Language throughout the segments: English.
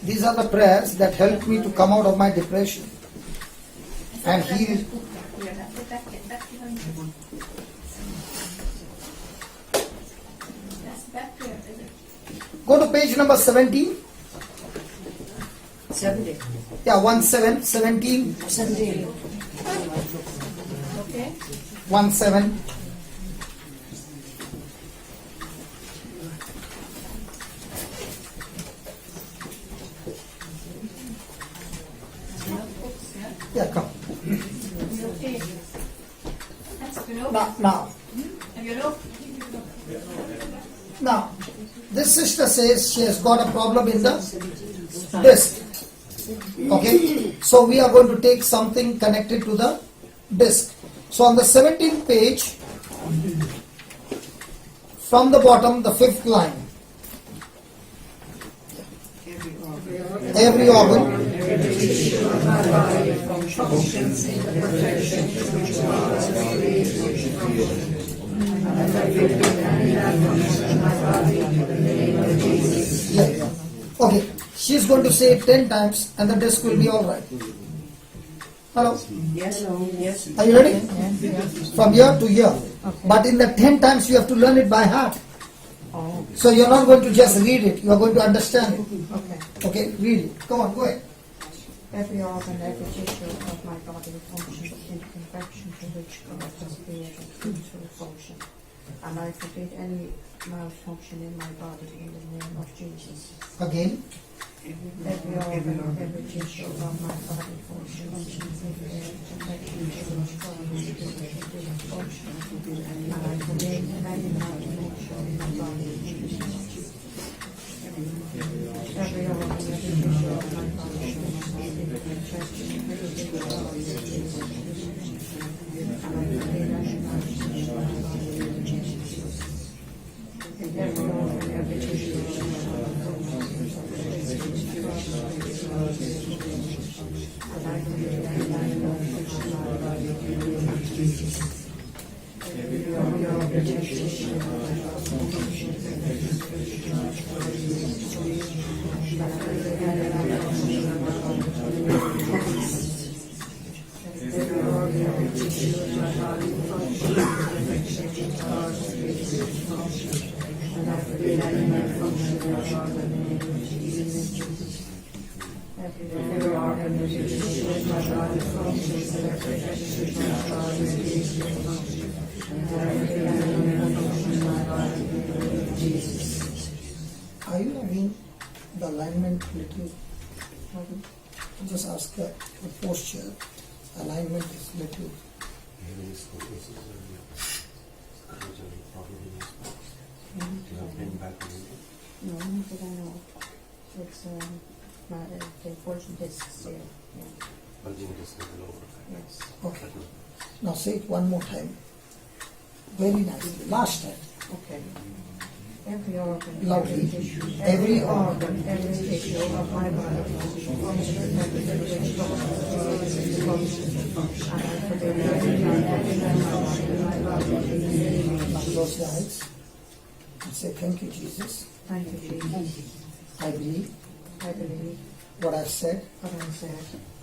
These are the prayers that helped me to come out of my depression and heal. Go to page number 17. 70. Yeah, 17. 17. Okay. 17. Yeah, come. Okay. That's good. Now, this sister says she has got a problem in the disc. Okay, so we are going to take something connected to the disc. So on the 17th page, from the bottom, the 5th line. Every organ. Yeah. Okay, she is going to say it 10 times and the disc will be alright. Hello? Yes. Yes. Are you ready? From here to here. But in the 10 times you have to learn it by heart. Oh. So you're not going to just read it, you are going to understand it. Okay. Okay, read it. Come on, go ahead. Every organ, every tissue of my body functions in perfection to which God has created it to function. And I forbid any malfunction in my body in the name of Jesus. Again. Every organ, every tissue of my body functions in perfection to which God has created it to function. And I forbid any malfunction in my body in the name of Jesus. Every organ, every tissue of my body functions in perfection to which God has created it to function. And I forbid any malfunction in my body in the name of Jesus. Every organ, every tissue of my body functions in perfection to which God has created it to function. And I forbid any malfunction in my body in the name of Jesus. Every organ, every tissue of my body functions in perfection to which God has created it to function. And I forbid any malfunction in my body in the name of Jesus. Every organ, every tissue of my body functions in perfection to which God has created it to function. And I forbid any malfunction in my body in the name of Jesus. Every organ, every tissue of my body functions in perfection to which God has created it to function. And I forbid any malfunction in my body in the name of Jesus. Are you having the alignment little? Just ask the posture. Alignment is little. No, but I know. It's the portion discs here. Yeah. Yes. Okay. Now say it one more time. Very nicely. Last time. Okay. Every organ, Lovely. every tissue, Every organ, every tissue of my body functions perfectly to function. And I forbid any malfunction in my body in the name of Now Jesus. close your eyes and say, thank you, Jesus. Thank you, Jesus. I believe I believe what I've said. what I said,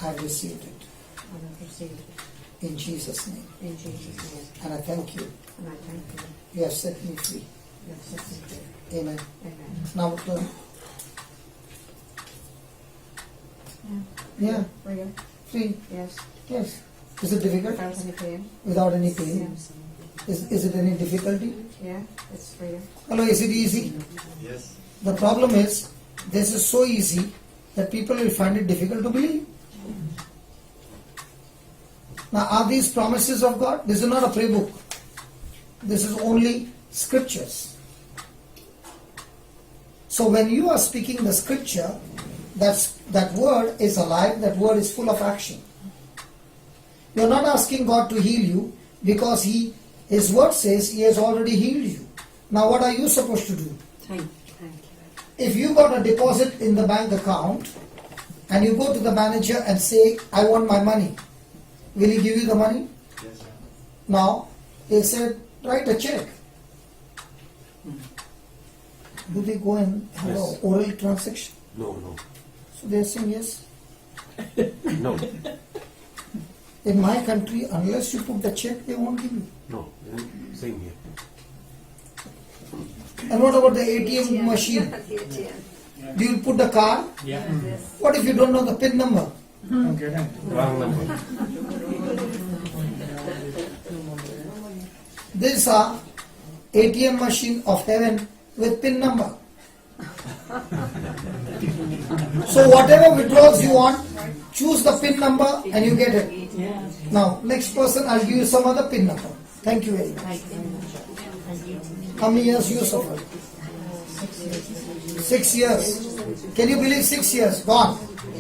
I've received it. and I received it In Jesus' name. in Jesus' name. And I thank you. And I thank you. You have set me free. You have set me free. Amen. Amen. Now turn. Yeah. Yeah. Real? Free. Yes. Yes. Is it difficult? Without any pain? Without any pain? Yes. Is it any difficulty? Yeah, it's real. Hello, is it easy? Yes. The problem is, this is so easy that people will find it difficult to believe. Now, are these promises of God? This is not a prayer book. This is only scriptures. So when you are speaking the scripture, that word is alive, that word is full of action. You are not asking God to heal you because His word says He has already healed you. Now what are you supposed to do? Thank you. If you got a deposit in the bank account and you go to the manager and say, I want my money, will he give you the money? Yes, sir. Now, They said, write a check. Do they go and have Yes. an oral transaction? No. So they are saying yes. No. In my country, unless you put the check, they won't give you. No. Same here. And what about the ATM machine? Do you put the card? Yeah. What if you don't know the PIN number? Wrong number. This is a ATM machine of heaven with PIN number. So whatever withdrawals you want, choose the PIN number and you get it. Now, next person, I'll give you some other PIN number. Thank you very much. How many years you suffered? 6 years. Can you believe 6 years? Gone.